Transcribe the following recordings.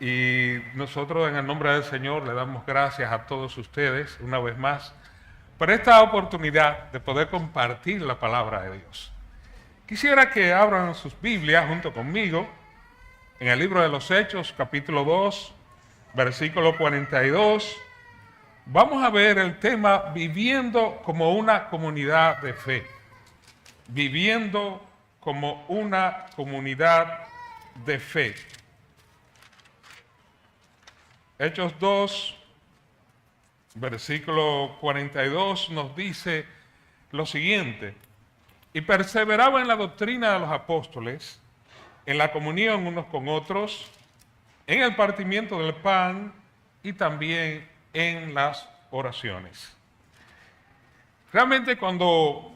Y nosotros en el nombre del Señor le damos gracias a todos ustedes una vez más por esta oportunidad de poder compartir la palabra de Dios. Quisiera que abran sus Biblias junto conmigo en el libro de los Hechos, capítulo 2, versículo 42. Vamos a ver el tema viviendo como una comunidad de fe. Viviendo como una comunidad de fe. Hechos 2, versículo 42 nos dice lo siguiente: y perseveraba en la doctrina de los apóstoles, en la comunión unos con otros, en el partimiento del pan y también en las oraciones. Realmente cuando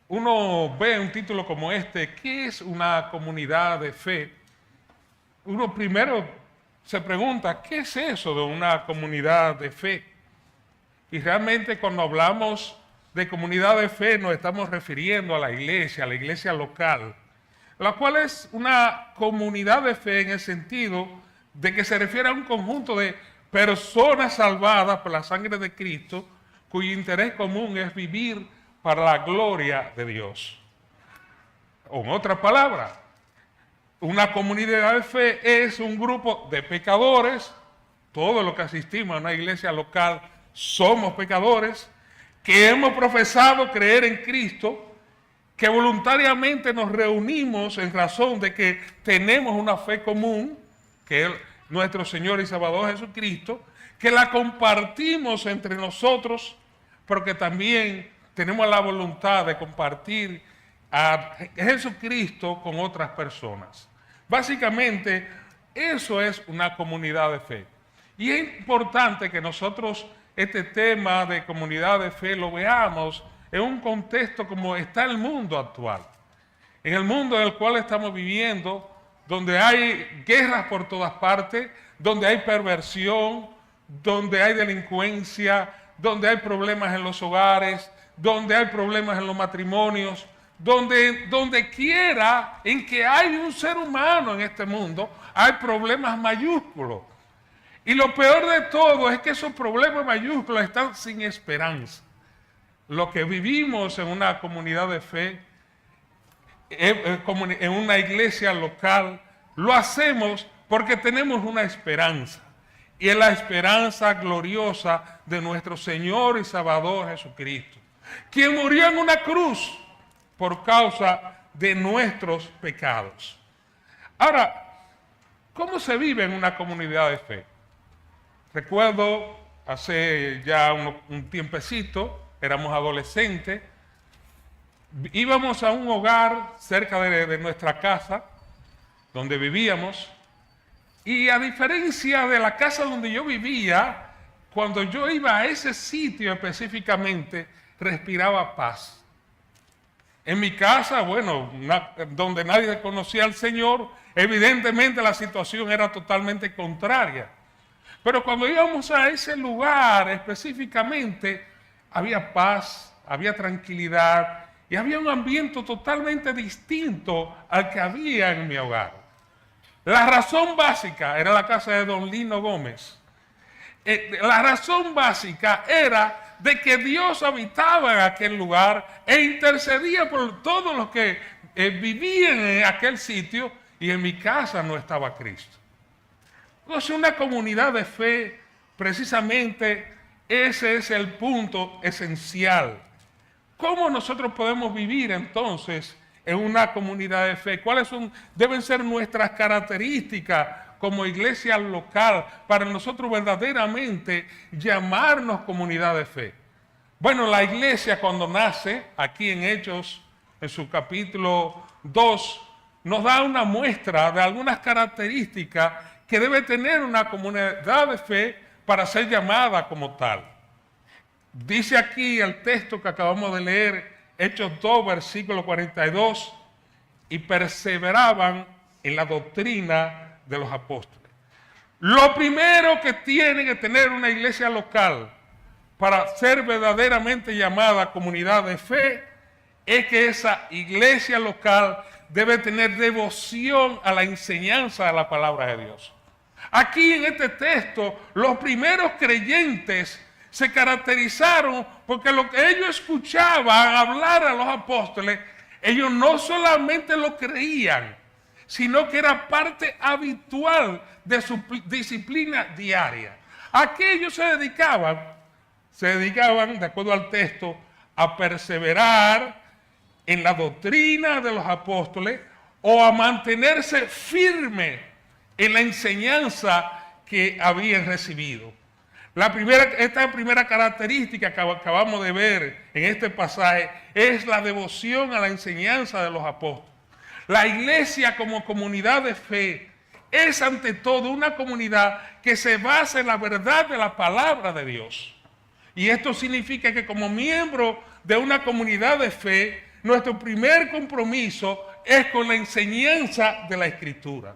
uno ve un título como este, ¿qué es una comunidad de fe?, uno primero se pregunta, ¿qué es eso de una comunidad de fe? Y realmente cuando hablamos de comunidad de fe nos estamos refiriendo a la iglesia local, la cual es una comunidad de fe en el sentido de que se refiere a un conjunto de personas salvadas por la sangre de Cristo, cuyo interés común es vivir para la gloria de Dios. O en otras palabras, una comunidad de fe es un grupo de pecadores, todos los que asistimos a una iglesia local somos pecadores, que hemos profesado creer en Cristo, que voluntariamente nos reunimos en razón de que tenemos una fe común, que es nuestro Señor y Salvador Jesucristo, que la compartimos entre nosotros, pero que también tenemos la voluntad de compartir a Jesucristo con otras personas. Básicamente, eso es una comunidad de fe. Y es importante que nosotros este tema de comunidad de fe lo veamos en un contexto como está el mundo actual. En el mundo en el cual estamos viviendo, donde hay guerras por todas partes, donde hay perversión, donde hay delincuencia, donde hay problemas en los hogares, donde hay problemas en los matrimonios, donde quiera en que hay un ser humano en este mundo, hay problemas mayúsculos. Y lo peor de todo es que esos problemas mayúsculos están sin esperanza. Lo que vivimos en una comunidad de fe, en una iglesia local, lo hacemos porque tenemos una esperanza. Y es la esperanza gloriosa de nuestro Señor y Salvador Jesucristo, quien murió en una cruz por causa de nuestros pecados. Ahora, ¿cómo se vive en una comunidad de fe? Recuerdo hace ya un tiempecito, éramos adolescentes, íbamos a un hogar cerca de nuestra casa, donde vivíamos, y a diferencia de la casa donde yo vivía, cuando yo iba a ese sitio específicamente, respiraba paz. En mi casa, bueno, donde nadie conocía al Señor, evidentemente la situación era totalmente contraria. Pero cuando íbamos a ese lugar específicamente, había paz, había tranquilidad y había un ambiente totalmente distinto al que había en mi hogar. La razón básica era la casa de don Lino Gómez. La razón básica era de que Dios habitaba en aquel lugar e intercedía por todos los que vivían en aquel sitio, y en mi casa no estaba Cristo. Entonces, una comunidad de fe, precisamente ese es el punto esencial. ¿Cómo nosotros podemos vivir entonces en una comunidad de fe? ¿Cuáles deben ser nuestras características como iglesia local para nosotros verdaderamente llamarnos comunidad de fe? Bueno, la iglesia cuando nace, aquí en Hechos, en su capítulo 2, nos da una muestra de algunas características que debe tener una comunidad de fe para ser llamada como tal. Dice aquí el texto que acabamos de leer, Hechos 2, versículo 42, y perseveraban en la doctrina de los apóstoles. Lo primero que tiene que tener una iglesia local para ser verdaderamente llamada comunidad de fe es que esa iglesia local debe tener devoción a la enseñanza de la palabra de Dios. Aquí en este texto, los primeros creyentes se caracterizaron porque lo que ellos escuchaban hablar a los apóstoles, ellos no solamente lo creían, sino que era parte habitual de su disciplina diaria. ¿A qué ellos se dedicaban? Se dedicaban, de acuerdo al texto, a perseverar en la doctrina de los apóstoles o a mantenerse firme en la enseñanza que habían recibido. Esta primera característica que acabamos de ver en este pasaje es la devoción a la enseñanza de los apóstoles. La iglesia como comunidad de fe es ante todo una comunidad que se basa en la verdad de la palabra de Dios. Y esto significa que como miembro de una comunidad de fe, nuestro primer compromiso es con la enseñanza de la Escritura.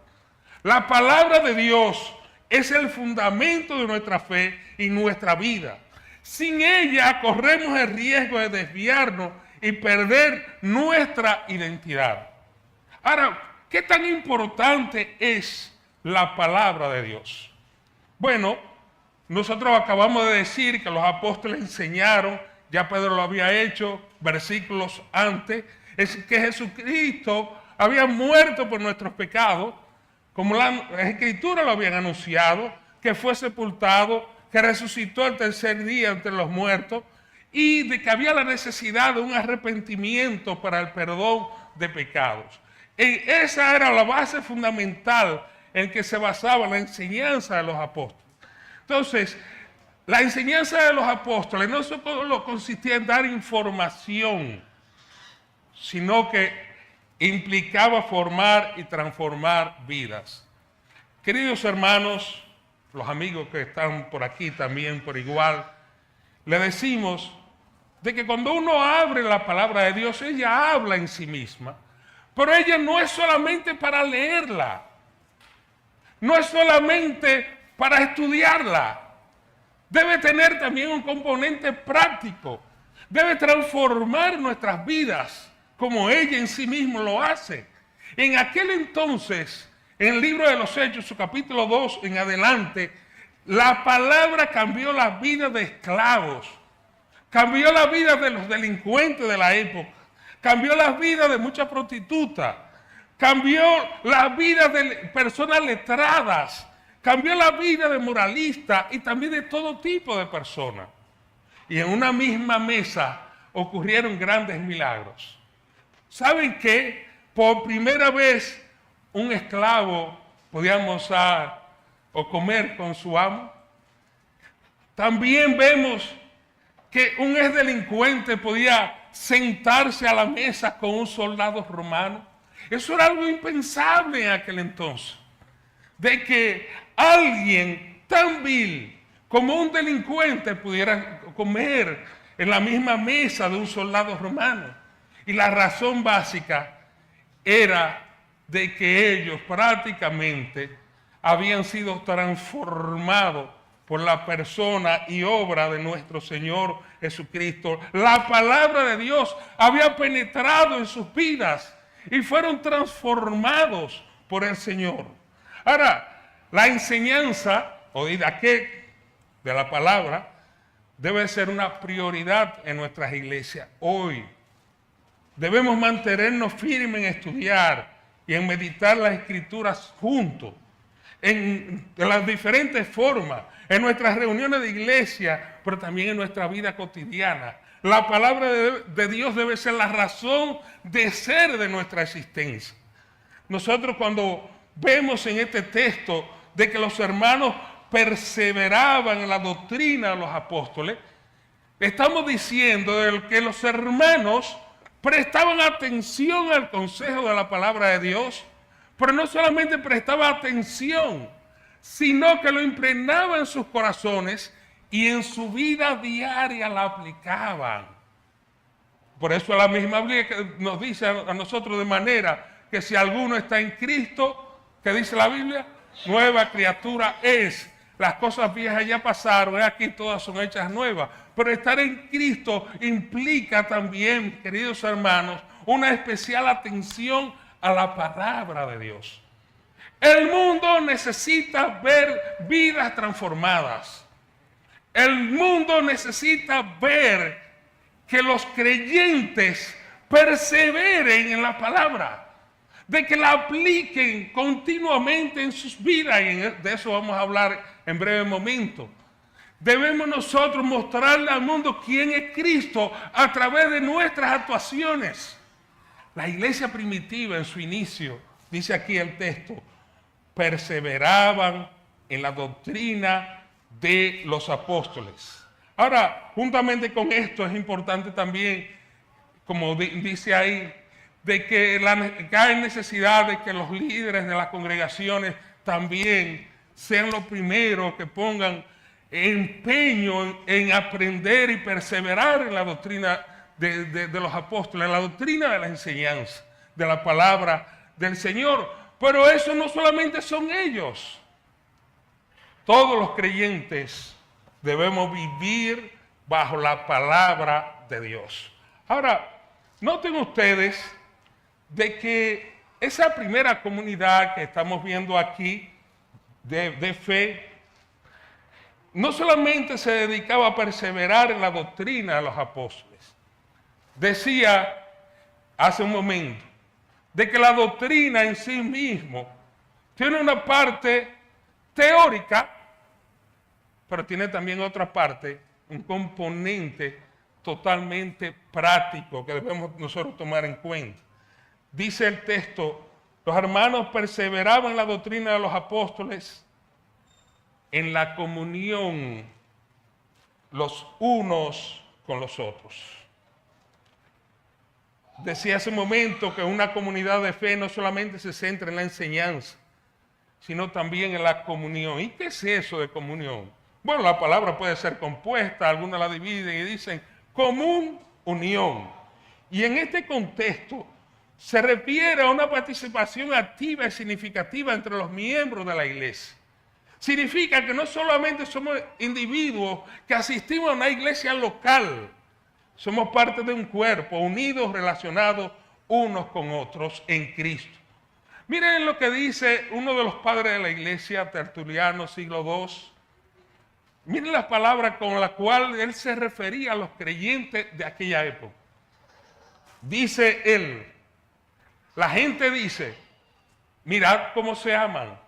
La palabra de Dios es el fundamento de nuestra fe y nuestra vida. Sin ella corremos el riesgo de desviarnos y perder nuestra identidad. Ahora, ¿qué tan importante es la palabra de Dios? Bueno, nosotros acabamos de decir que los apóstoles enseñaron, ya Pedro lo había hecho, versículos antes, es que Jesucristo había muerto por nuestros pecados, como la Escritura lo habían anunciado, que fue sepultado, que resucitó el tercer día entre los muertos, y de que había la necesidad de un arrepentimiento para el perdón de pecados. Esa era la base fundamental en que se basaba la enseñanza de los apóstoles. Entonces, la enseñanza de los apóstoles no solo consistía en dar información, sino que implicaba formar y transformar vidas. Queridos hermanos, los amigos que están por aquí también por igual, le decimos de que cuando uno abre la palabra de Dios, ella habla en sí misma, pero ella no es solamente para leerla, no es solamente para estudiarla, debe tener también un componente práctico, debe transformar nuestras vidas como ella en sí misma lo hace. En aquel entonces, en el libro de los Hechos, su capítulo 2 en adelante, la palabra cambió las vidas de esclavos, cambió la vida de los delincuentes de la época, cambió las vidas de muchas prostitutas, cambió la vida de personas letradas, cambió la vida de moralistas y también de todo tipo de personas. Y en una misma mesa ocurrieron grandes milagros. ¿Saben qué? Por primera vez un esclavo podía almorzar o comer con su amo. También vemos que un exdelincuente podía sentarse a la mesa con un soldado romano. Eso era algo impensable en aquel entonces. De que alguien tan vil como un delincuente pudiera comer en la misma mesa de un soldado romano. Y la razón básica era de que ellos prácticamente habían sido transformados por la persona y obra de nuestro Señor Jesucristo. La palabra de Dios había penetrado en sus vidas y fueron transformados por el Señor. Ahora, la enseñanza o de la palabra debe ser una prioridad en nuestras iglesias hoy. Debemos mantenernos firmes en estudiar y en meditar las Escrituras juntos, de las diferentes formas, en nuestras reuniones de iglesia, pero también en nuestra vida cotidiana. La palabra de Dios debe ser la razón de ser de nuestra existencia. Nosotros cuando vemos en este texto de que los hermanos perseveraban en la doctrina de los apóstoles, estamos diciendo que los hermanos prestaban atención al consejo de la palabra de Dios, pero no solamente prestaban atención, sino que lo impregnaban en sus corazones y en su vida diaria la aplicaban. Por eso la misma Biblia nos dice a nosotros de manera que si alguno está en Cristo, ¿qué dice la Biblia? Nueva criatura es. Las cosas viejas ya pasaron, aquí todas son hechas nuevas. Pero estar en Cristo implica también, queridos hermanos, una especial atención a la palabra de Dios. El mundo necesita ver vidas transformadas. El mundo necesita ver que los creyentes perseveren en la palabra, de que la apliquen continuamente en sus vidas, y de eso vamos a hablar en breve momento. Debemos nosotros mostrarle al mundo quién es Cristo a través de nuestras actuaciones. La iglesia primitiva en su inicio, dice aquí el texto, perseveraban en la doctrina de los apóstoles. Ahora, juntamente con esto es importante también, como dice ahí, de que hay necesidad de que los líderes de las congregaciones también sean los primeros que pongan empeño en aprender y perseverar en la doctrina de los apóstoles, en la doctrina de la enseñanza, de la palabra del Señor. Pero eso no solamente son ellos. Todos los creyentes debemos vivir bajo la palabra de Dios. Ahora, noten ustedes de que esa primera comunidad que estamos viendo aquí de fe, no solamente se dedicaba a perseverar en la doctrina de los apóstoles. Decía hace un momento de que la doctrina en sí mismo tiene una parte teórica, pero tiene también otra parte, un componente totalmente práctico que debemos nosotros tomar en cuenta. Dice el texto, los hermanos perseveraban en la doctrina de los apóstoles, en la comunión los unos con los otros. Decía hace un momento que una comunidad de fe no solamente se centra en la enseñanza, sino también en la comunión. ¿Y qué es eso de comunión? Bueno, la palabra puede ser compuesta, algunos la dividen y dicen común, unión. Y en este contexto se refiere a una participación activa y significativa entre los miembros de la iglesia. Significa que no solamente somos individuos que asistimos a una iglesia local, somos parte de un cuerpo, unidos, relacionados unos con otros en Cristo. Miren lo que dice uno de los padres de la iglesia, Tertuliano, siglo II. Miren las palabras con las cuales él se refería a los creyentes de aquella época. Dice él, la gente dice, mirad cómo se aman.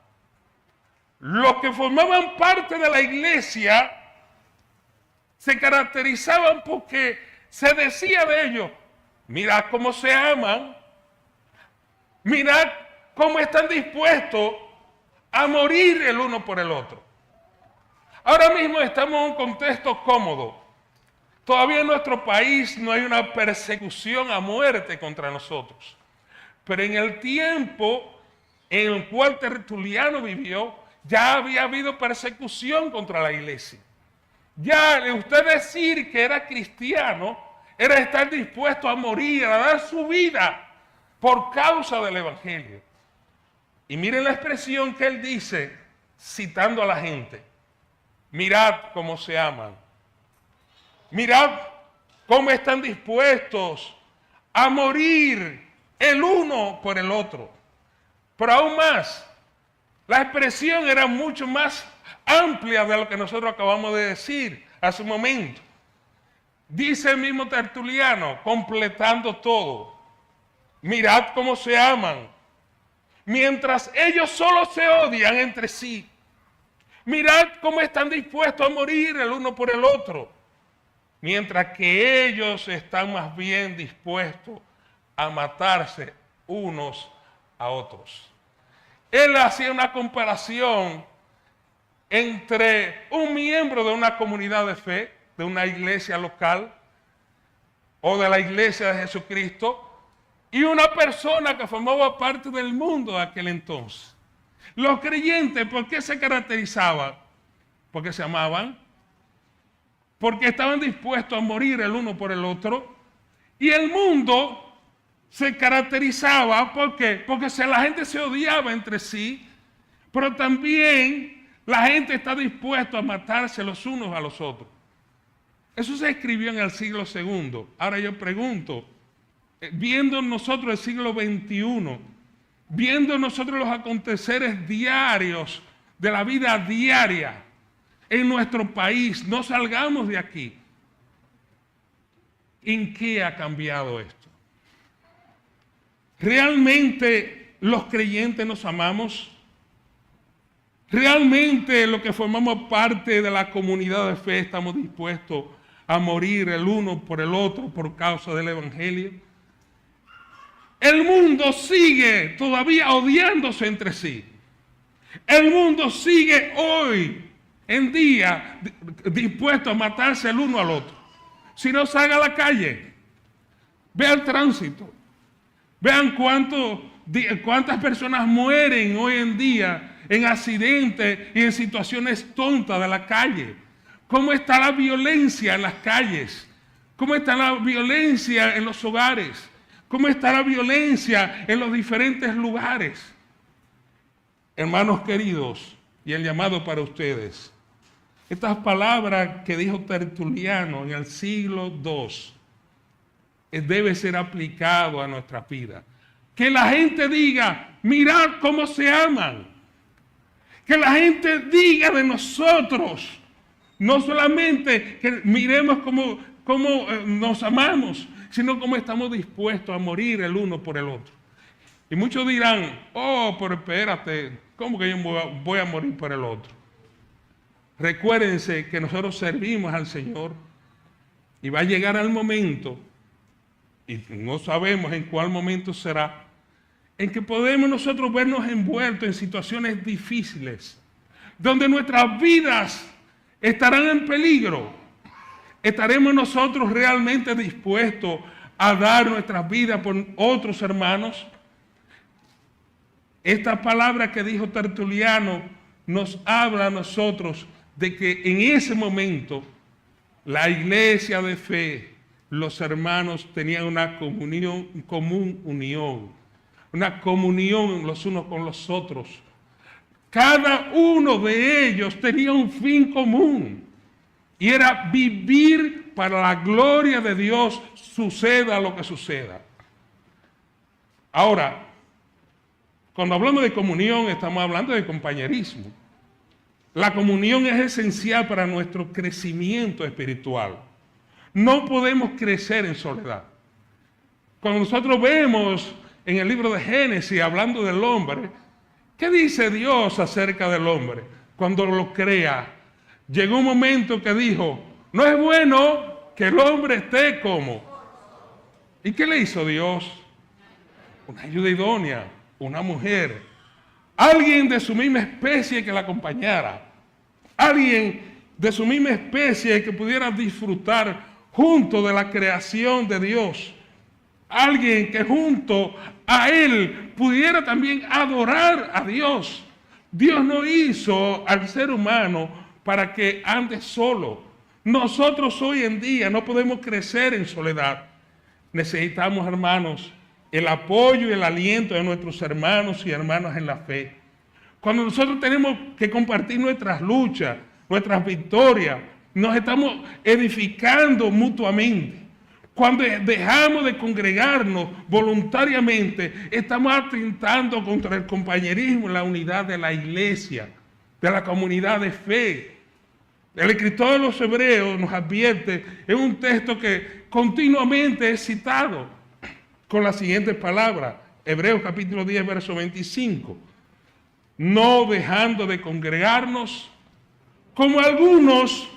Los que formaban parte de la iglesia se caracterizaban porque se decía de ellos, mirad cómo se aman, mirad cómo están dispuestos a morir el uno por el otro. Ahora mismo estamos en un contexto cómodo. Todavía en nuestro país no hay una persecución a muerte contra nosotros. Pero en el tiempo en el cual Tertuliano vivió, ya había habido persecución contra la iglesia. Ya usted decir que era cristiano era estar dispuesto a morir, a dar su vida por causa del evangelio. Y miren la expresión que él dice, citando a la gente. Mirad cómo se aman. Mirad cómo están dispuestos a morir el uno por el otro. Pero aún más, la expresión era mucho más amplia de lo que nosotros acabamos de decir hace un momento. Dice el mismo Tertuliano, completando todo. Mirad cómo se aman. Mientras ellos solo se odian entre sí. Mirad cómo están dispuestos a morir el uno por el otro. Mientras que ellos están más bien dispuestos a matarse unos a otros. Él hacía una comparación entre un miembro de una comunidad de fe, de una iglesia local o de la iglesia de Jesucristo, y una persona que formaba parte del mundo de aquel entonces. Los creyentes, ¿por qué se caracterizaban? Porque se amaban, porque estaban dispuestos a morir el uno por el otro, y el mundo se caracterizaba, ¿por qué? Porque la gente se odiaba entre sí, pero también la gente está dispuesta a matarse los unos a los otros. Eso se escribió en el siglo II. Ahora yo pregunto, viendo nosotros el siglo XXI, viendo nosotros los aconteceres diarios de la vida diaria en nuestro país. No salgamos de aquí. ¿En qué ha cambiado esto? ¿Realmente los creyentes nos amamos? ¿Realmente los que formamos parte de la comunidad de fe estamos dispuestos a morir el uno por el otro por causa del Evangelio? El mundo sigue todavía odiándose entre sí. El mundo sigue hoy en día dispuesto a matarse el uno al otro. Si no, salga a la calle, vea el tránsito, vean cuántas personas mueren hoy en día en accidentes y en situaciones tontas de la calle. ¿Cómo está la violencia en las calles? ¿Cómo está la violencia en los hogares? ¿Cómo está la violencia en los diferentes lugares? Hermanos queridos, y el llamado para ustedes. Estas palabras que dijo Tertuliano en el siglo II debe ser aplicado a nuestra vida. Que la gente diga, mirad cómo se aman. Que la gente diga de nosotros, no solamente que miremos cómo nos amamos, sino cómo estamos dispuestos a morir el uno por el otro. Y muchos dirán, oh, pero espérate, ¿cómo que yo voy a morir por el otro? Recuérdense que nosotros servimos al Señor y va a llegar el momento, y no sabemos en cuál momento será, en que podemos nosotros vernos envueltos en situaciones difíciles, donde nuestras vidas estarán en peligro. ¿Estaremos nosotros realmente dispuestos a dar nuestras vidas por otros hermanos? Esta palabra que dijo Tertuliano nos habla a nosotros de que en ese momento la iglesia de fe, los hermanos tenían una común unión, una comunión los unos con los otros. Cada uno de ellos tenía un fin común y era vivir para la gloria de Dios, suceda lo que suceda. Ahora, cuando hablamos de comunión, estamos hablando de compañerismo. La comunión es esencial para nuestro crecimiento espiritual. No podemos crecer en soledad. Cuando nosotros vemos en el libro de Génesis, hablando del hombre, ¿qué dice Dios acerca del hombre? Cuando lo crea, llegó un momento que dijo, no es bueno que el hombre esté como. ¿Y qué le hizo Dios? Una ayuda idónea, una mujer, alguien de su misma especie que la acompañara, alguien de su misma especie que pudiera disfrutar junto de la creación de Dios, alguien que junto a él pudiera también adorar a Dios. Dios no hizo al ser humano para que ande solo. Nosotros hoy en día no podemos crecer en soledad. Necesitamos, hermanos, el apoyo y el aliento de nuestros hermanos y hermanas en la fe. Cuando nosotros tenemos que compartir nuestras luchas, nuestras victorias, nos estamos edificando mutuamente. Cuando dejamos de congregarnos voluntariamente, estamos atentando contra el compañerismo y la unidad de la iglesia, de la comunidad de fe. El escritor de los Hebreos nos advierte en un texto que continuamente es citado con las siguientes palabras. Hebreos capítulo 10, verso 25. No dejando de congregarnos, como algunos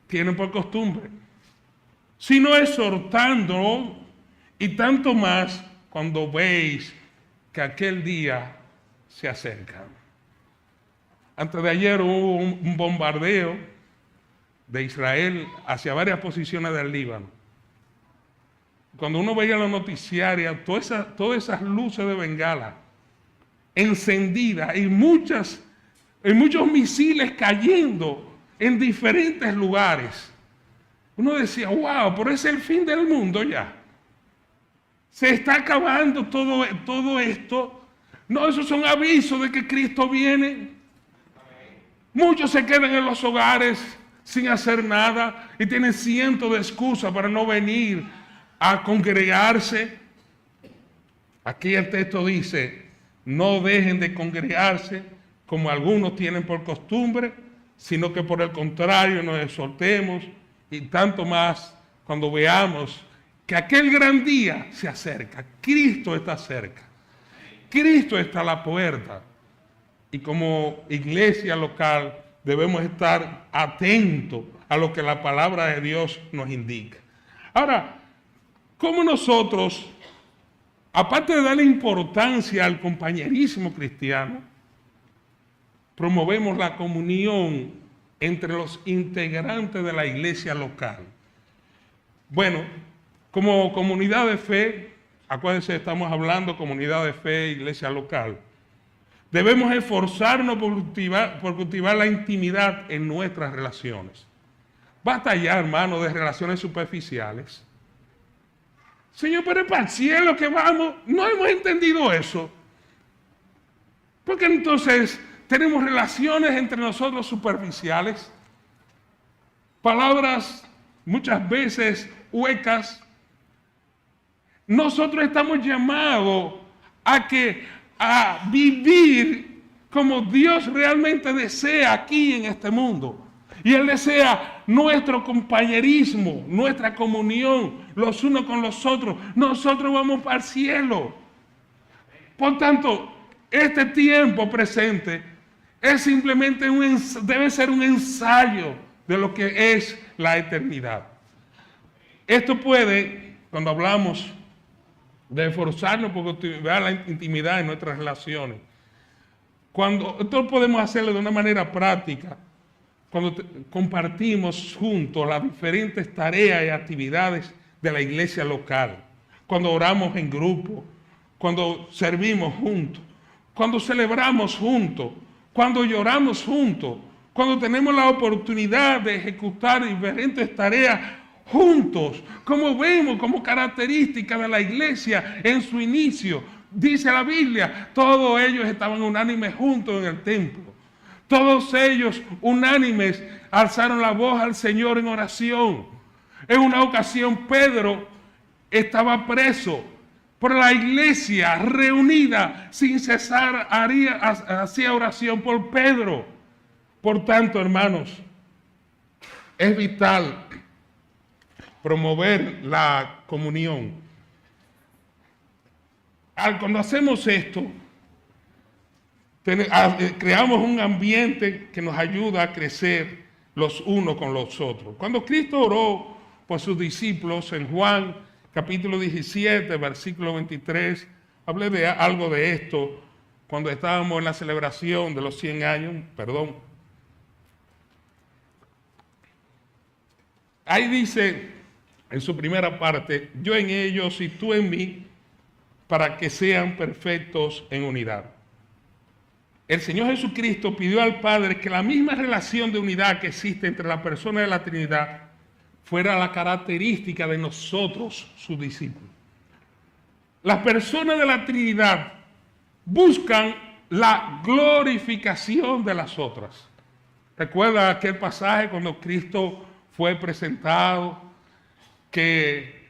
tienen por costumbre, sino exhortando, y tanto más cuando veis que aquel día se acerca. Antes de ayer hubo un bombardeo de Israel hacia varias posiciones del Líbano. Cuando uno veía los noticiarios, todas esas luces de bengala encendidas y muchos misiles cayendo en diferentes lugares, uno decía, wow, pero es el fin del mundo ya. Se está acabando todo esto. No, esos son avisos de que Cristo viene. Muchos se quedan en los hogares sin hacer nada y tienen cientos de excusas para no venir a congregarse. Aquí el texto dice, no dejen de congregarse como algunos tienen por costumbre, sino que por el contrario nos exhortemos, y tanto más cuando veamos que aquel gran día se acerca. Cristo está cerca. Cristo está a la puerta. Y como iglesia local debemos estar atentos a lo que la palabra de Dios nos indica. Ahora, ¿cómo nosotros, aparte de darle importancia al compañerismo cristiano, promovemos la comunión entre los integrantes de la iglesia local? Bueno, como comunidad de fe, acuérdense, estamos hablando comunidad de fe, iglesia local, debemos esforzarnos por cultivar la intimidad en nuestras relaciones. Basta ya, hermano, de relaciones superficiales. Señor, pero es para el cielo que vamos. No hemos entendido eso. Porque entonces tenemos relaciones entre nosotros superficiales. Palabras muchas veces huecas. Nosotros estamos llamados a vivir como Dios realmente desea aquí en este mundo. Y Él desea nuestro compañerismo, nuestra comunión, los unos con los otros. Nosotros vamos para el cielo. Por tanto, este tiempo presente es simplemente debe ser un ensayo de lo que es la eternidad. Esto puede, cuando hablamos de esforzarnos por cultivar la intimidad en nuestras relaciones, esto podemos hacerlo de una manera práctica, cuando compartimos juntos las diferentes tareas y actividades de la iglesia local, cuando oramos en grupo, cuando servimos juntos, cuando celebramos juntos, cuando lloramos juntos, cuando tenemos la oportunidad de ejecutar diferentes tareas juntos, como vemos como característica de la iglesia en su inicio. Dice la Biblia, todos ellos estaban unánimes juntos en el templo. Todos ellos unánimes alzaron la voz al Señor en oración. En una ocasión Pedro estaba preso, pero la iglesia reunida sin cesar hacía oración por Pedro. Por tanto, hermanos, es vital promover la comunión. Cuando hacemos esto, creamos un ambiente que nos ayuda a crecer los unos con los otros. Cuando Cristo oró por sus discípulos en Juan capítulo 17, versículo 23, hablé de algo de esto cuando estábamos en la celebración de los 100 años, Ahí dice en su primera parte, yo en ellos y tú en mí, para que sean perfectos en unidad. El Señor Jesucristo pidió al Padre que la misma relación de unidad que existe entre la persona de la Trinidad fuera la característica de nosotros, sus discípulos. Las personas de la Trinidad buscan la glorificación de las otras. ¿Recuerda aquel pasaje cuando Cristo fue presentado, que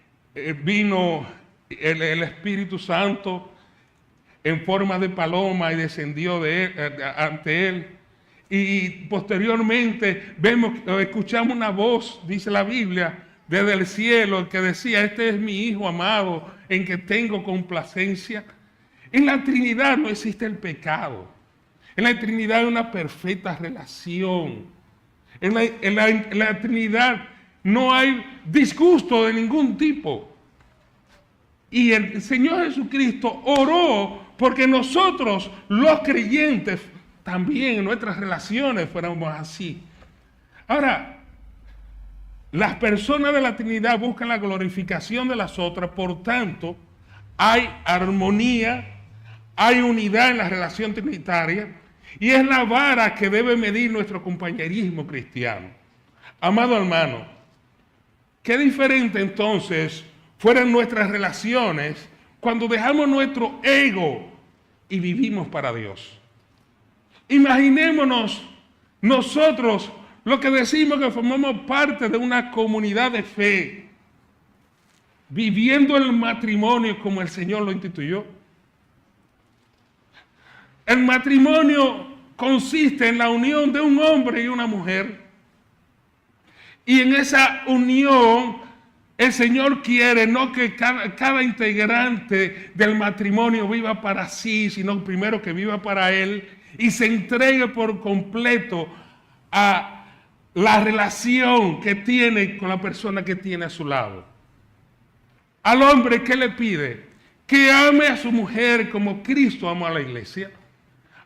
vino el Espíritu Santo en forma de paloma y descendió ante él? Y posteriormente escuchamos una voz, dice la Biblia, desde el cielo, que decía, este es mi Hijo amado, en que tengo complacencia. En la Trinidad no existe el pecado. En la Trinidad hay una perfecta relación. En la Trinidad no hay disgusto de ningún tipo. Y el Señor Jesucristo oró porque nosotros, los creyentes, también en nuestras relaciones fuéramos así. Ahora, las personas de la Trinidad buscan la glorificación de las otras, por tanto, hay armonía, hay unidad en la relación trinitaria, y es la vara que debe medir nuestro compañerismo cristiano. Amado hermano, qué diferente entonces fueran nuestras relaciones cuando dejamos nuestro ego y vivimos para Dios. Imaginémonos nosotros lo que decimos que formamos parte de una comunidad de fe, viviendo el matrimonio como el Señor lo instituyó. El matrimonio consiste en la unión de un hombre y una mujer. Y en esa unión el Señor quiere no que cada integrante del matrimonio viva para sí, sino primero que viva para Él y se entregue por completo a la relación que tiene con la persona que tiene a su lado. Al hombre, ¿qué le pide? Que ame a su mujer como Cristo amó a la iglesia.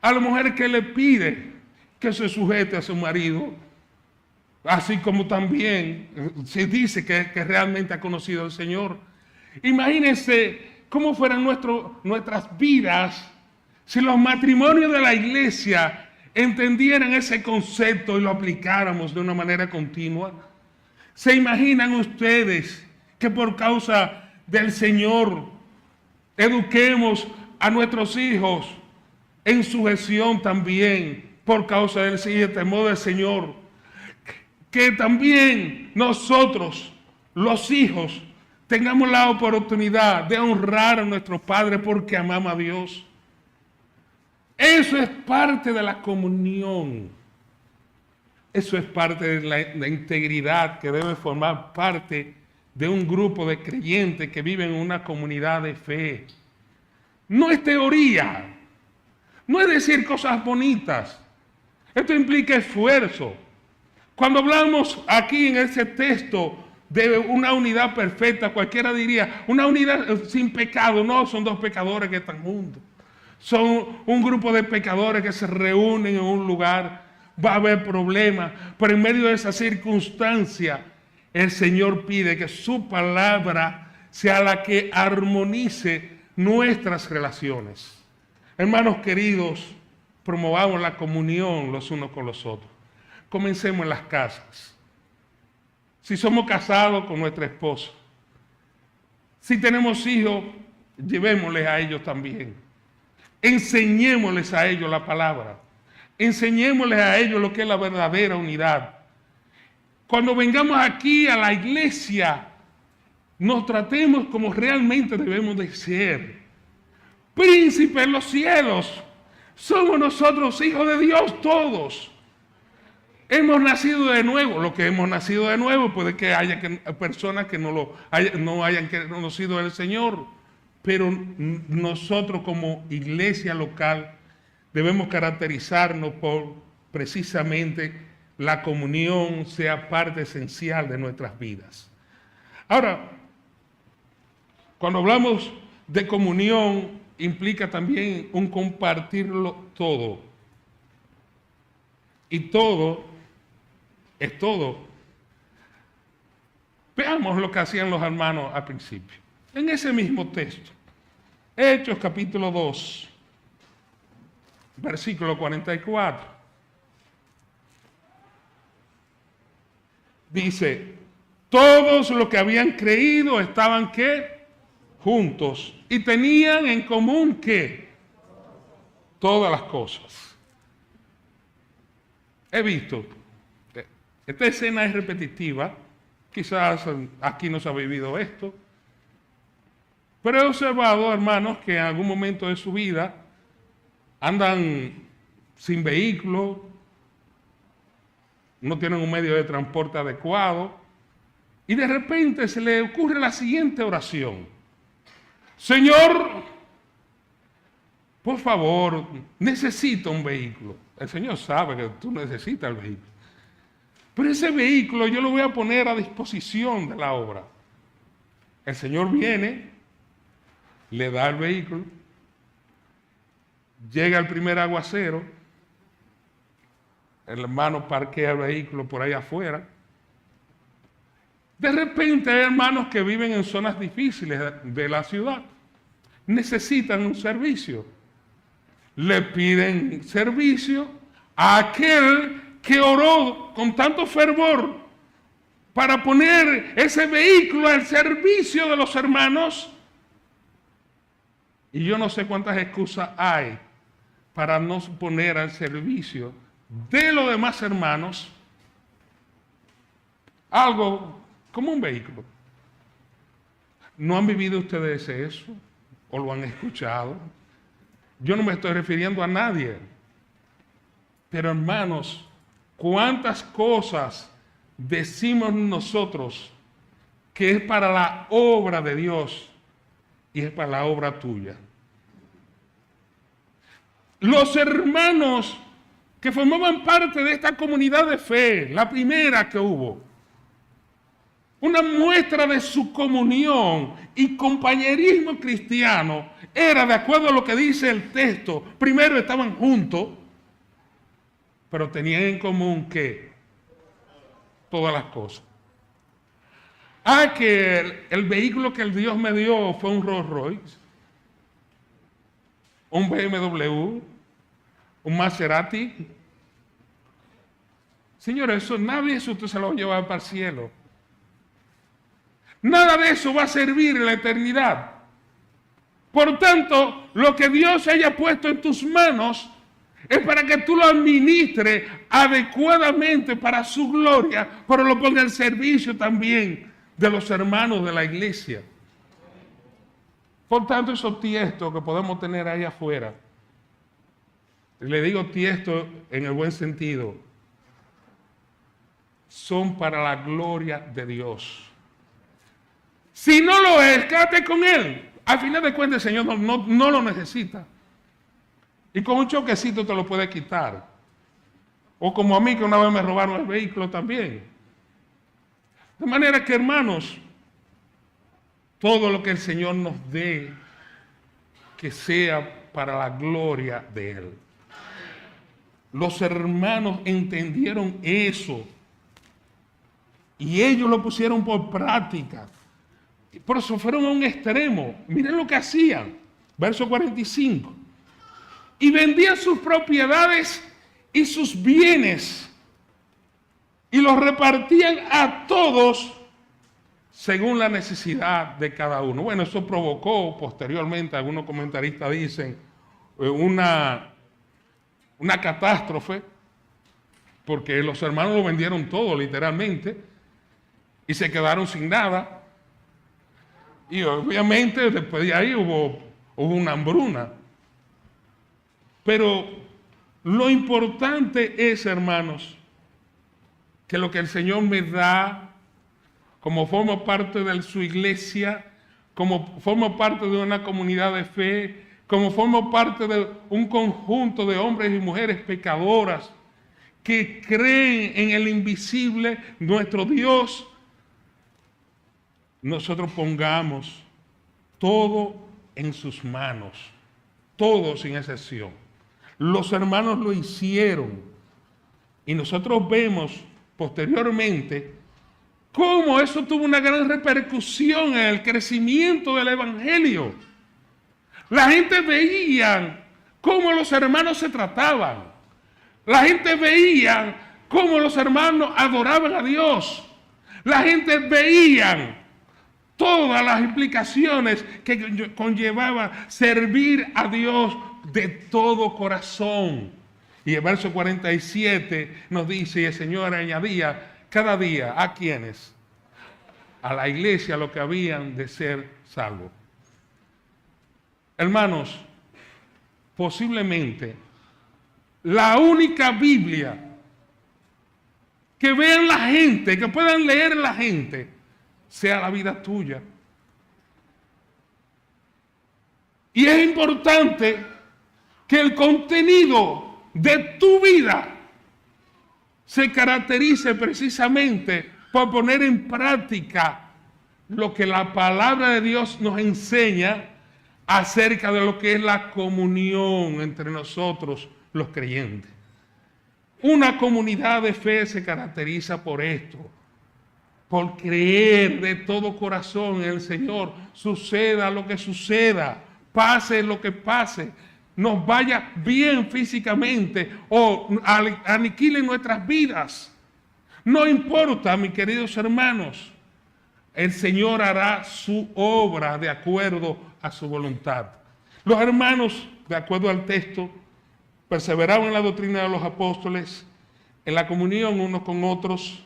A la mujer, ¿qué le pide? Que se sujete a su marido. Así como también se dice que realmente ha conocido al Señor. Imagínense cómo fueran nuestras vidas si los matrimonios de la iglesia entendieran ese concepto y lo aplicáramos de una manera continua. ¿Se imaginan ustedes que por causa del Señor eduquemos a nuestros hijos en sujeción también por causa del temor del Señor? Que también nosotros, los hijos, tengamos la oportunidad de honrar a nuestros padres porque amamos a Dios. Eso es parte de la comunión. Eso es parte de la integridad que debe formar parte de un grupo de creyentes que viven en una comunidad de fe. No es teoría, no es decir cosas bonitas. Esto implica esfuerzo. Cuando hablamos aquí en ese texto de una unidad perfecta, cualquiera diría, una unidad sin pecado. No, son dos pecadores que están juntos. Son un grupo de pecadores que se reúnen en un lugar. Va a haber problemas, pero en medio de esa circunstancia, el Señor pide que su palabra sea la que armonice nuestras relaciones. Hermanos queridos, promovamos la comunión los unos con los otros. Comencemos en las casas. Si somos casados con nuestra esposa, si tenemos hijos, llevémosles a ellos también. Enseñémosles a ellos la palabra. Enseñémosles a ellos lo que es la verdadera unidad. Cuando vengamos aquí a la iglesia, nos tratemos como realmente debemos de ser. Príncipes en los cielos. Somos nosotros hijos de Dios todos. Hemos nacido de nuevo. Lo que hemos nacido de nuevo puede que haya personas que no hayan conocido al Señor. Pero nosotros como iglesia local debemos caracterizarnos por precisamente la comunión sea parte esencial de nuestras vidas. Ahora, cuando hablamos de comunión, implica también un compartirlo todo. Y todo es todo. Veamos lo que hacían los hermanos al principio. En ese mismo texto, Hechos capítulo 2, versículo 44. Dice, todos los que habían creído estaban ¿qué? Juntos. Y tenían en común ¿qué? Todas las cosas. He visto, esta escena es repetitiva, quizás aquí no se ha vivido esto, pero he observado, hermanos, que en algún momento de su vida andan sin vehículo, no tienen un medio de transporte adecuado, y de repente se le ocurre la siguiente oración. Señor, por favor, necesito un vehículo. El Señor sabe que tú necesitas el vehículo. Pero ese vehículo yo lo voy a poner a disposición de la obra. El Señor viene, le da el vehículo, llega el primer aguacero, el hermano parquea el vehículo por ahí afuera. De repente hay hermanos que viven en zonas difíciles de la ciudad, necesitan un servicio. Le piden servicio a aquel que oró con tanto fervor para poner ese vehículo al servicio de los hermanos. Y yo no sé cuántas excusas hay para no poner al servicio de los demás hermanos algo como un vehículo. ¿No han vivido ustedes eso? ¿O lo han escuchado? Yo no me estoy refiriendo a nadie. Pero hermanos, ¿cuántas cosas decimos nosotros que es para la obra de Dios y es para la obra tuya? Los hermanos que formaban parte de esta comunidad de fe, la primera que hubo, una muestra de su comunión y compañerismo cristiano era, de acuerdo a lo que dice el texto, primero estaban juntos, pero tenían en común que todas las cosas. Que el vehículo que el Dios me dio fue un Rolls Royce, un BMW, un Maserati. Señores, nada de eso usted se lo va a llevar para el cielo. Nada de eso va a servir en la eternidad. Por tanto, lo que Dios haya puesto en tus manos es para que tú lo administres adecuadamente para su gloria, pero lo ponga al servicio también de los hermanos de la iglesia. Por tanto, esos tiestos que podemos tener ahí afuera, le digo tiesto en el buen sentido, son para la gloria de Dios. Si no lo es, quédate con Él. Al final de cuentas, el Señor no lo necesita. Y con un choquecito te lo puede quitar. O como a mí, que una vez me robaron el vehículo también. De manera que, hermanos, todo lo que el Señor nos dé, que sea para la gloria de Él. Los hermanos entendieron eso. Y ellos lo pusieron por práctica. Por eso fueron a un extremo. Miren lo que hacían. Verso 45. Y vendían sus propiedades y sus bienes y los repartían a todos según la necesidad de cada uno. Bueno, eso provocó posteriormente, algunos comentaristas dicen, una catástrofe, porque los hermanos lo vendieron todo literalmente y se quedaron sin nada. Y obviamente después de ahí hubo una hambruna. Pero lo importante es, hermanos, que lo que el Señor me da, como formo parte de su iglesia, como formo parte de una comunidad de fe, como formo parte de un conjunto de hombres y mujeres pecadoras que creen en el invisible, nuestro Dios, nosotros pongamos todo en sus manos, todo sin excepción. Los hermanos lo hicieron y nosotros vemos posteriormente cómo eso tuvo una gran repercusión en el crecimiento del evangelio. La gente veía cómo los hermanos se trataban. La gente veía cómo los hermanos adoraban a Dios. La gente veía todas las implicaciones que conllevaba servir a Dios de todo corazón. Y el verso 47 nos dice, y el Señor añadía cada día, ¿a quiénes? A la iglesia, lo que habían de ser salvos. Hermanos, posiblemente la única Biblia que vean la gente, que puedan leer la gente, sea la vida tuya. Y es importante que el contenido de tu vida se caracterice precisamente por poner en práctica lo que la palabra de Dios nos enseña acerca de lo que es la comunión entre nosotros los creyentes. Una comunidad de fe se caracteriza por esto, por creer de todo corazón en el Señor, suceda lo que suceda, pase lo que pase, nos vaya bien físicamente o aniquilen nuestras vidas. No importa, mis queridos hermanos, el Señor hará su obra de acuerdo a su voluntad. Los hermanos, de acuerdo al texto, perseveraban en la doctrina de los apóstoles, en la comunión unos con otros,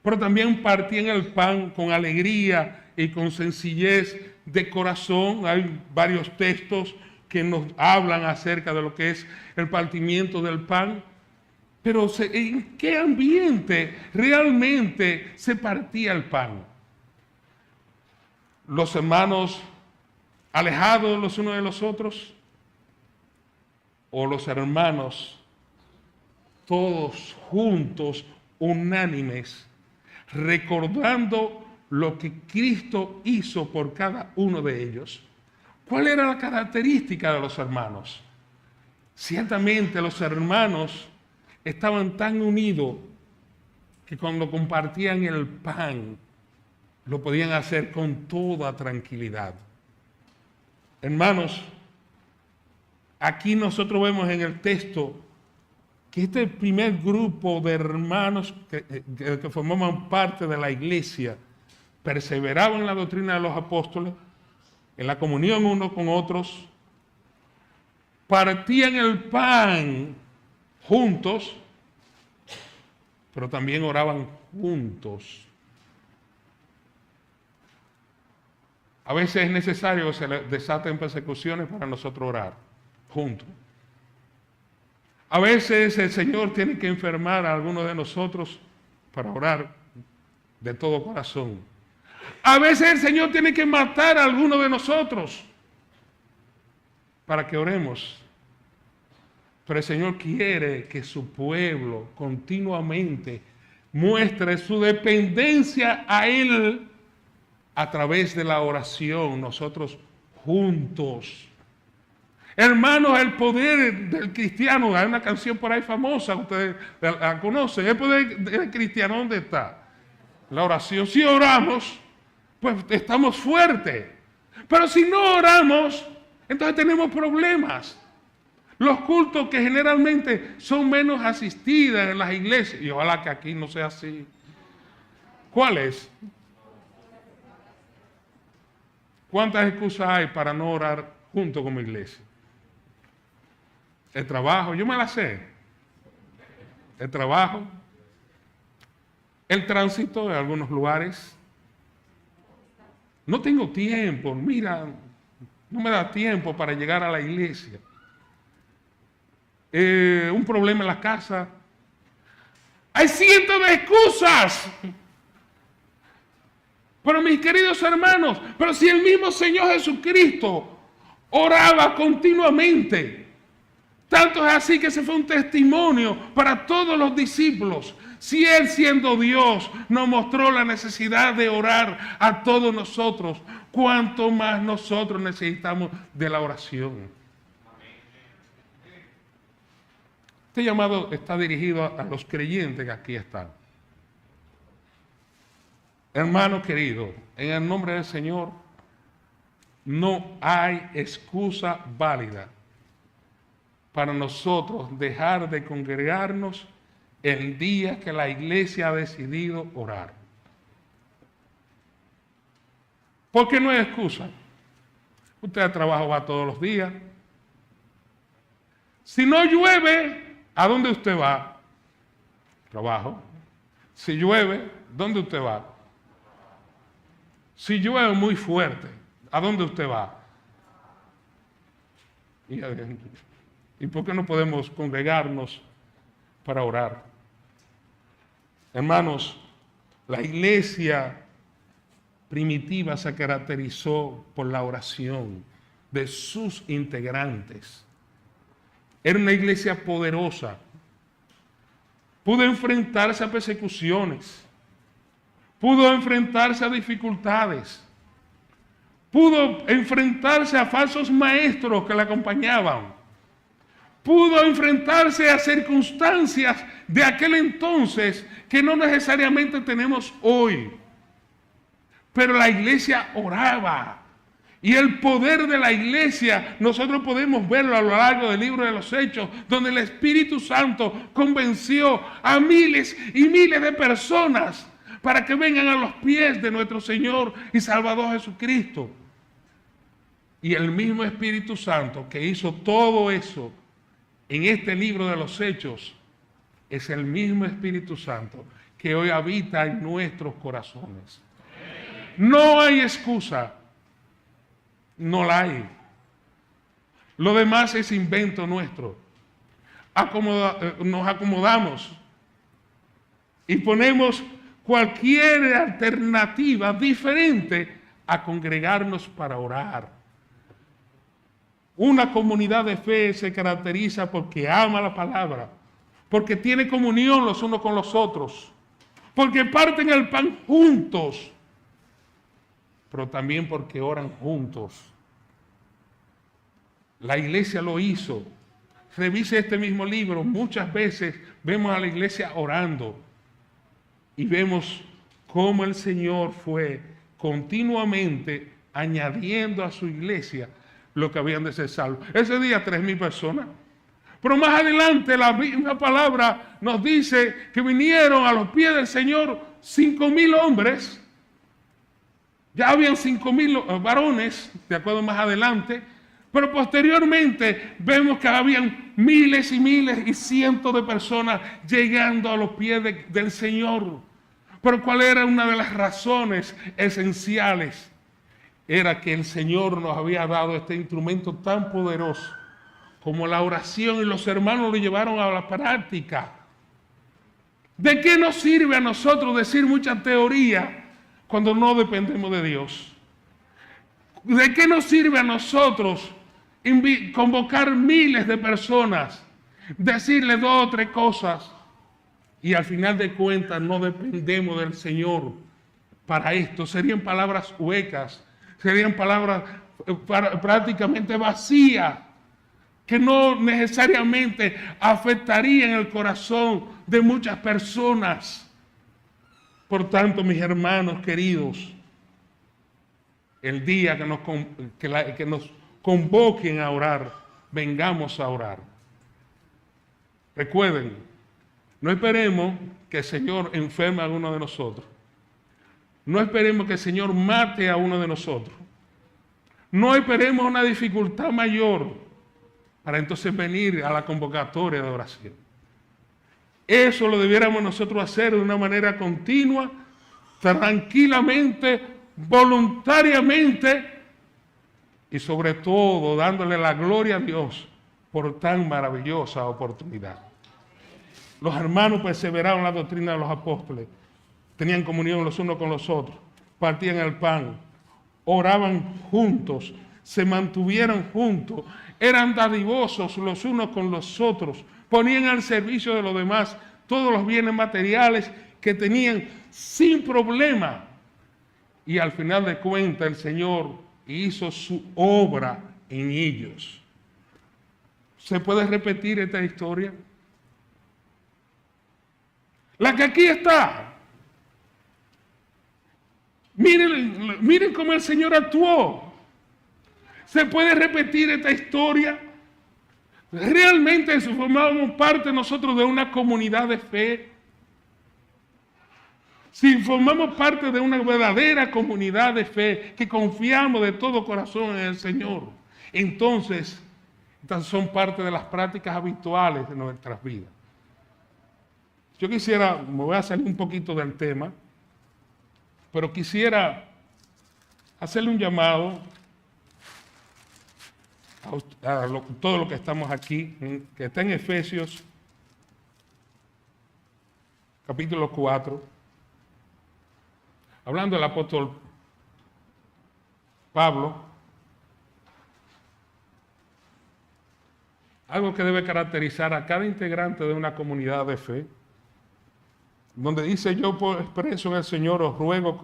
pero también partían el pan con alegría y con sencillez de corazón. Hay varios textos que nos hablan acerca de lo que es el partimiento del pan. Pero ¿en qué ambiente realmente se partía el pan? Los hermanos alejados los unos de los otros, o los hermanos todos juntos, unánimes, recordando lo que Cristo hizo por cada uno de ellos. ¿Cuál era la característica de los hermanos? Ciertamente los hermanos estaban tan unidos que cuando compartían el pan lo podían hacer con toda tranquilidad. Hermanos, aquí nosotros vemos en el texto que este primer grupo de hermanos que formaban parte de la iglesia perseveraban en la doctrina de los apóstoles, en la comunión unos con otros, partían el pan juntos, pero también oraban juntos. A veces es necesario que se desaten persecuciones para nosotros orar juntos. A veces el Señor tiene que enfermar a alguno de nosotros para orar de todo corazón. A veces el Señor tiene que matar a alguno de nosotros para que oremos. Pero el Señor quiere que su pueblo continuamente muestre su dependencia a Él a través de la oración, nosotros juntos. Hermanos, el poder del cristiano, hay una canción por ahí famosa, ustedes la conocen. El poder del cristiano, ¿dónde está? La oración. Si oramos, pues estamos fuertes. Pero si no oramos, entonces tenemos problemas. Los cultos que generalmente son menos asistidas en las iglesias, y ojalá que aquí no sea así. ¿Cuál es? ¿Cuántas excusas hay para no orar junto como iglesia? El trabajo, yo me la sé. El trabajo, el tránsito en algunos lugares. No tengo tiempo, mira, no me da tiempo para llegar a la iglesia. Un problema en la casa. Hay cientos de excusas. Pero mis queridos hermanos, pero si el mismo Señor Jesucristo oraba continuamente, tanto es así que ese fue un testimonio para todos los discípulos. Si Él, siendo Dios, nos mostró la necesidad de orar a todos nosotros, cuánto más nosotros necesitamos de la oración. Este llamado está dirigido a los creyentes que aquí están. Hermano querido, en el nombre del Señor, no hay excusa válida para nosotros dejar de congregarnos el día que la iglesia ha decidido orar. Porque no hay excusa. Usted al trabajo va todos los días. Si no llueve, ¿a dónde usted va? Trabajo. Si llueve, ¿dónde usted va? Si llueve muy fuerte, ¿a dónde usted va? ¿Y por qué no podemos congregarnos para orar? Hermanos, la iglesia primitiva se caracterizó por la oración de sus integrantes. Era una iglesia poderosa. Pudo enfrentarse a persecuciones. Pudo enfrentarse a dificultades. Pudo enfrentarse a falsos maestros que la acompañaban. Pudo enfrentarse a circunstancias de aquel entonces que no necesariamente tenemos hoy. Pero la iglesia oraba. Y el poder de la iglesia, nosotros podemos verlo a lo largo del libro de los Hechos, donde el Espíritu Santo convenció a miles y miles de personas para que vengan a los pies de nuestro Señor y Salvador Jesucristo. Y el mismo Espíritu Santo que hizo todo eso en este libro de los Hechos, es el mismo Espíritu Santo que hoy habita en nuestros corazones. No hay excusa, no la hay. Lo demás es invento nuestro. Nos acomodamos y ponemos cualquier alternativa diferente a congregarnos para orar. Una comunidad de fe se caracteriza porque ama la palabra, porque tiene comunión los unos con los otros, porque parten el pan juntos, pero también porque oran juntos. La iglesia lo hizo. Revise este mismo libro. Muchas veces vemos a la iglesia orando y vemos cómo el Señor fue continuamente añadiendo a su iglesia lo que habían de ser salvos. Ese día 3,000 personas. Pero más adelante la misma palabra nos dice que vinieron a los pies del Señor 5,000 hombres. Ya habían 5,000 varones, de acuerdo más adelante. Pero posteriormente vemos que habían miles y miles y cientos de personas llegando a los pies del Señor. Pero ¿cuál era una de las razones esenciales? Era que el Señor nos había dado este instrumento tan poderoso como la oración, y los hermanos lo llevaron a la práctica. ¿De qué nos sirve a nosotros decir mucha teoría cuando no dependemos de Dios? ¿De qué nos sirve a nosotros convocar miles de personas, decirles 2 o 3 cosas y al final de cuentas no dependemos del Señor para esto? Serían palabras huecas, serían palabras prácticamente vacías, que no necesariamente afectarían el corazón de muchas personas. Por tanto, mis hermanos queridos, el día que nos convoquen a orar, vengamos a orar. Recuerden, no esperemos que el Señor enferme a uno de nosotros. No esperemos que el Señor mate a uno de nosotros. No esperemos una dificultad mayor para entonces venir a la convocatoria de oración. Eso lo debiéramos nosotros hacer de una manera continua, tranquilamente, voluntariamente y sobre todo dándole la gloria a Dios por tan maravillosa oportunidad. Los hermanos perseveraron en la doctrina de los apóstoles, tenían comunión los unos con los otros, partían el pan, oraban juntos, se mantuvieron juntos, eran dadivosos los unos con los otros, ponían al servicio de los demás todos los bienes materiales que tenían sin problema. Y al final de cuentas el Señor hizo su obra en ellos. ¿Se puede repetir esta historia? La que aquí está. Miren cómo el Señor actuó. ¿Se puede repetir esta historia? ¿Realmente formamos parte nosotros de una comunidad de fe? Si formamos parte de una verdadera comunidad de fe, que confiamos de todo corazón en el Señor, entonces estas son parte de las prácticas habituales de nuestras vidas. Yo quisiera, me voy a salir un poquito del tema, pero quisiera hacerle un llamado a todo lo que estamos aquí, que está en Efesios, capítulo 4, hablando del apóstol Pablo, algo que debe caracterizar a cada integrante de una comunidad de fe, donde dice: yo por expreso en el Señor os ruego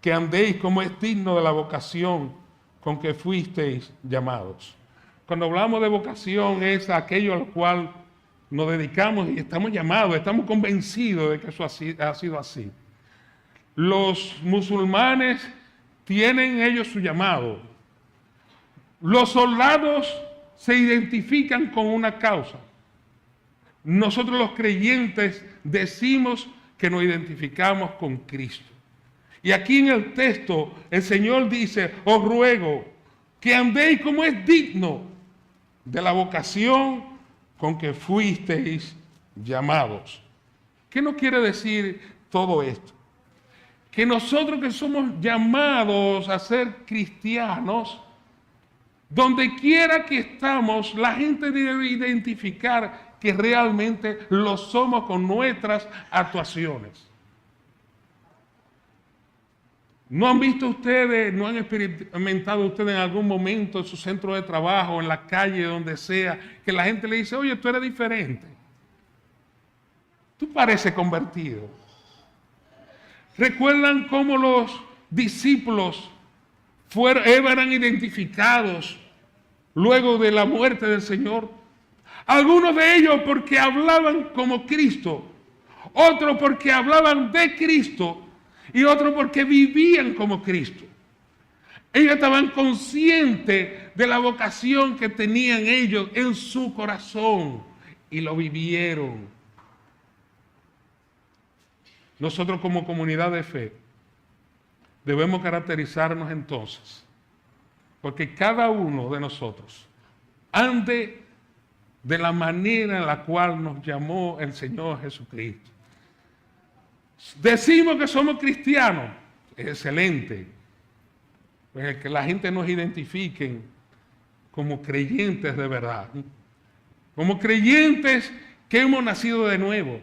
que andéis como es digno de la vocación con que fuisteis llamados. Cuando hablamos de vocación es aquello al cual nos dedicamos y estamos llamados, estamos convencidos de que eso ha sido así. Los musulmanes tienen ellos su llamado. Los soldados se identifican con una causa. Nosotros los creyentes decimos que nos identificamos con Cristo. Y aquí en el texto el Señor dice: os ruego que andéis como es digno de la vocación con que fuisteis llamados. ¿Qué nos quiere decir todo esto? Que nosotros que somos llamados a ser cristianos Donde quiera que estamos, la gente debe identificar que realmente lo somos con nuestras actuaciones. ¿No han visto ustedes, no han experimentado ustedes en algún momento en su centro de trabajo, en la calle, donde sea, que la gente le dice, oye, tú eres diferente? Tú pareces convertido. ¿Recuerdan cómo los discípulos eran identificados luego de la muerte del Señor? Algunos de ellos porque hablaban como Cristo, otros porque hablaban de Cristo y otros porque vivían como Cristo. Ellos estaban conscientes de la vocación que tenían ellos en su corazón y lo vivieron. Nosotros como comunidad de fe debemos caracterizarnos entonces, porque cada uno de nosotros ande de la manera en la cual nos llamó el Señor Jesucristo. Decimos que somos cristianos, es excelente, pues que la gente nos identifique como creyentes de verdad, como creyentes que hemos nacido de nuevo,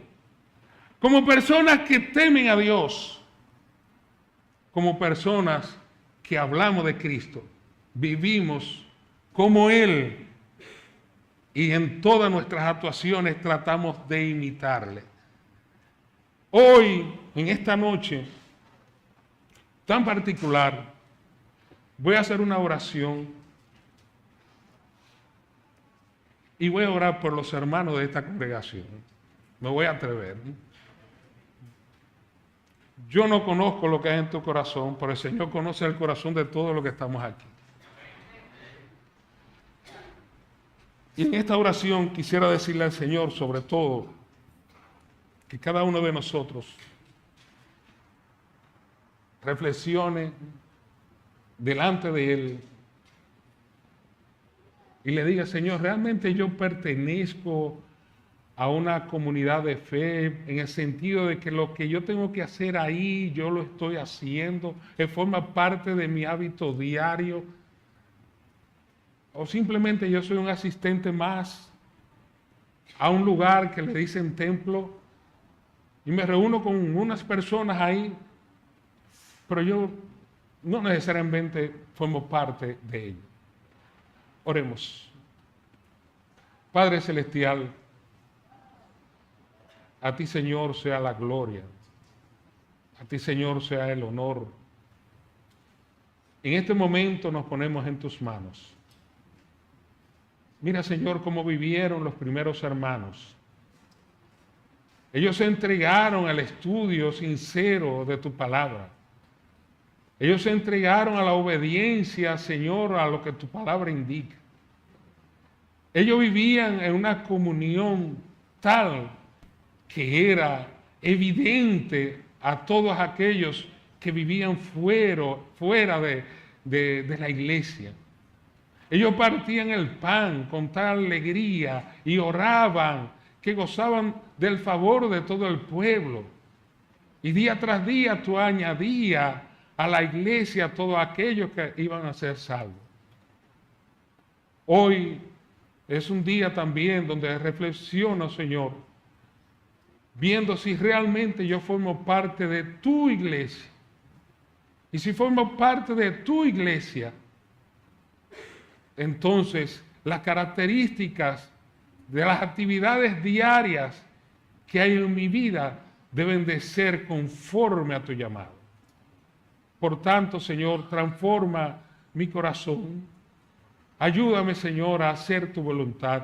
como personas que temen a Dios, como personas que hablamos de Cristo, vivimos como Él y en todas nuestras actuaciones tratamos de imitarle. Hoy, en esta noche tan particular, voy a hacer una oración y voy a orar por los hermanos de esta congregación. Me voy a atrever. Yo no conozco lo que hay en tu corazón, pero el Señor conoce el corazón de todos los que estamos aquí. Y en esta oración quisiera decirle al Señor, sobre todo, que cada uno de nosotros reflexione delante de Él y le diga, Señor, ¿realmente yo pertenezco a una comunidad de fe en el sentido de que lo que yo tengo que hacer ahí, yo lo estoy haciendo, forma parte de mi hábito diario? ¿O simplemente yo soy un asistente más a un lugar que le dicen templo y me reúno con unas personas ahí, pero yo no necesariamente formo parte de ello? Oremos. Padre Celestial, a ti, Señor, sea la gloria, a ti, Señor, sea el honor. En este momento nos ponemos en tus manos. Mira, Señor, cómo vivieron los primeros hermanos. Ellos se entregaron al estudio sincero de tu palabra. Ellos se entregaron a la obediencia, Señor, a lo que tu palabra indica. Ellos vivían en una comunión tal que era evidente a todos aquellos que vivían fuera de la iglesia. Ellos partían el pan con tal alegría y oraban que gozaban del favor de todo el pueblo. Y día tras día tú añadías a la iglesia a todos aquellos que iban a ser salvos. Hoy es un día también donde reflexiono, Señor, viendo si realmente yo formo parte de tu iglesia. Y si formo parte de tu iglesia, entonces las características de las actividades diarias que hay en mi vida deben de ser conforme a tu llamado. Por tanto, Señor, transforma mi corazón. Ayúdame, Señor, a hacer tu voluntad,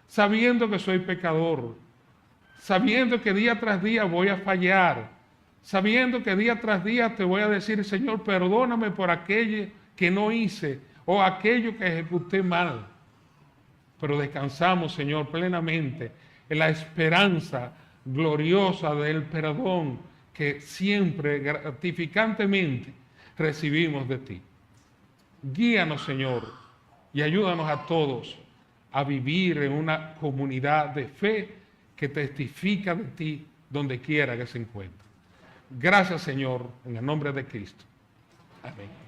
sabiendo que soy pecador, sabiendo que día tras día voy a fallar, sabiendo que día tras día te voy a decir, Señor, perdóname por aquello que no hice o aquello que ejecuté mal. Pero descansamos, Señor, plenamente en la esperanza gloriosa del perdón que siempre gratificantemente recibimos de ti. Guíanos, Señor, y ayúdanos a todos a vivir en una comunidad de fe que testifica de ti donde quiera que se encuentre. Gracias, Señor, en el nombre de Cristo. Amén.